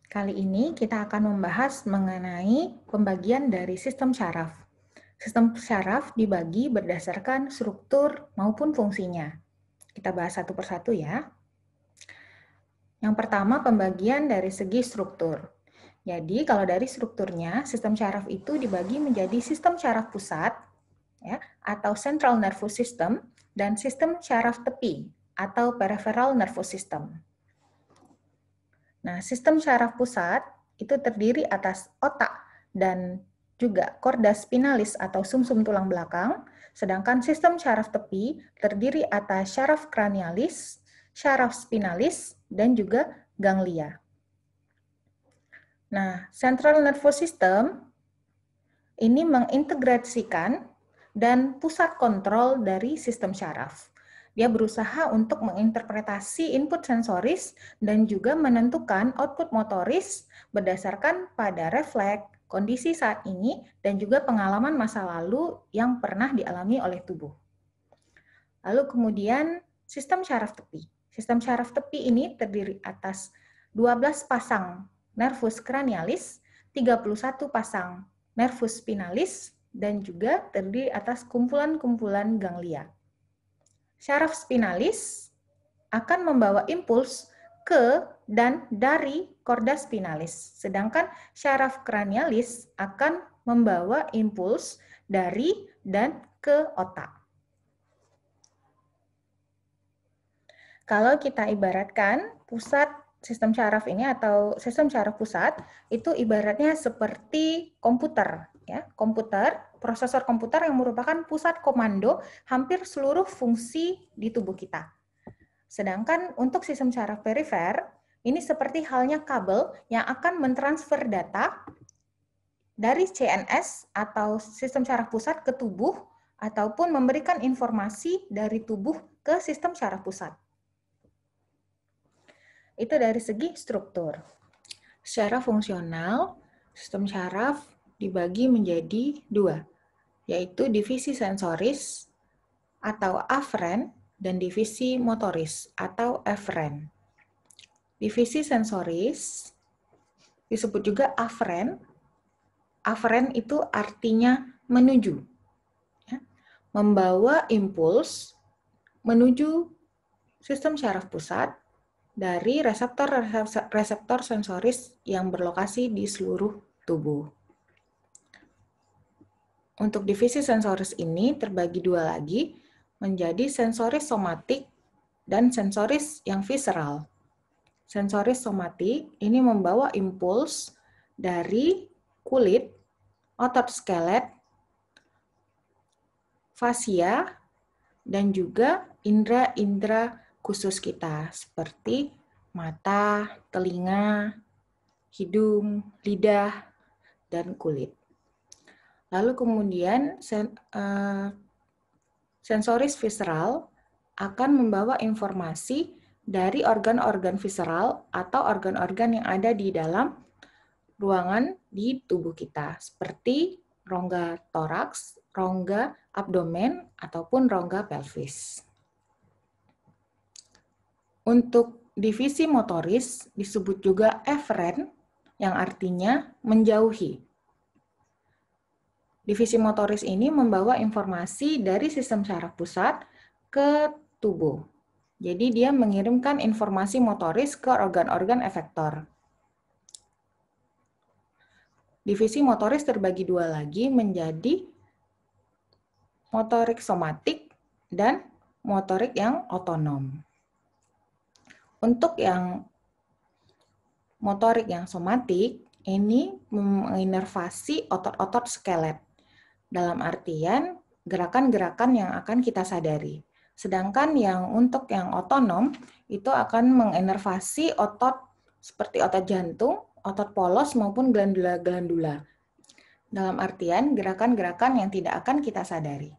Kali ini kita akan membahas mengenai pembagian dari sistem syaraf. Sistem syaraf dibagi berdasarkan struktur maupun fungsinya. Kita bahas satu persatu ya. Yang pertama, pembagian dari segi struktur. Jadi, kalau dari strukturnya, sistem syaraf itu dibagi menjadi sistem syaraf pusat, ya, atau central nervous system, dan sistem syaraf tepi, atau peripheral nervous system. Nah, sistem syaraf pusat itu terdiri atas otak dan juga korda spinalis atau sumsum tulang belakang, sedangkan sistem syaraf tepi terdiri atas syaraf kranialis, syaraf spinalis, dan juga ganglia. Nah, central nervous system ini mengintegrasikan dan pusat kontrol dari sistem syaraf. Dia berusaha untuk menginterpretasi input sensoris dan juga menentukan output motoris berdasarkan pada refleks, kondisi saat ini, dan juga pengalaman masa lalu yang pernah dialami oleh tubuh. Lalu kemudian sistem syaraf tepi. Sistem syaraf tepi ini terdiri atas 12 pasang nervus cranialis, 31 pasang nervus spinalis, dan juga terdiri atas kumpulan-kumpulan ganglia. Syaraf spinalis akan membawa impuls ke dan dari korda spinalis, sedangkan syaraf kranialis akan membawa impuls dari dan ke otak. Kalau kita ibaratkan pusat sistem syaraf ini atau sistem syaraf pusat itu ibaratnya seperti komputer, ya, prosesor komputer yang merupakan pusat komando hampir seluruh fungsi di tubuh kita. Sedangkan untuk sistem syaraf perifer ini seperti halnya kabel yang akan mentransfer data dari CNS atau sistem syaraf pusat ke tubuh ataupun memberikan informasi dari tubuh ke sistem syaraf pusat. Itu dari segi struktur. Secara fungsional, sistem syaraf dibagi menjadi dua, yaitu divisi sensoris atau aferen dan divisi motoris atau eferen. Divisi sensoris disebut juga aferen. Aferen itu artinya menuju, ya, membawa impuls menuju sistem syaraf pusat dari reseptor sensoris yang berlokasi di seluruh tubuh. Untuk divisi sensoris ini terbagi dua lagi, menjadi sensoris somatik dan sensoris yang visceral. Sensoris somatik ini membawa impuls dari kulit, otot skelet, fasia, dan juga indera-indera khusus kita seperti mata, telinga, hidung, lidah, dan kulit. Lalu kemudian sensoris visceral akan membawa informasi dari organ-organ visceral atau organ-organ yang ada di dalam ruangan di tubuh kita seperti rongga toraks, rongga abdomen, ataupun rongga pelvis. Untuk divisi motoris disebut juga eferen, yang artinya menjauhi. Divisi motoris ini membawa informasi dari sistem syaraf pusat ke tubuh. Jadi dia mengirimkan informasi motoris ke organ-organ efektor. Divisi motoris terbagi dua lagi menjadi motorik somatik dan motorik yang otonom. Untuk yang motorik yang somatik, ini menginervasi otot-otot skelet. Dalam artian, gerakan-gerakan yang akan kita sadari. Sedangkan yang untuk yang otonom, itu akan menginervasi otot seperti otot jantung, otot polos, maupun glandula-glandula. Dalam artian, gerakan-gerakan yang tidak akan kita sadari.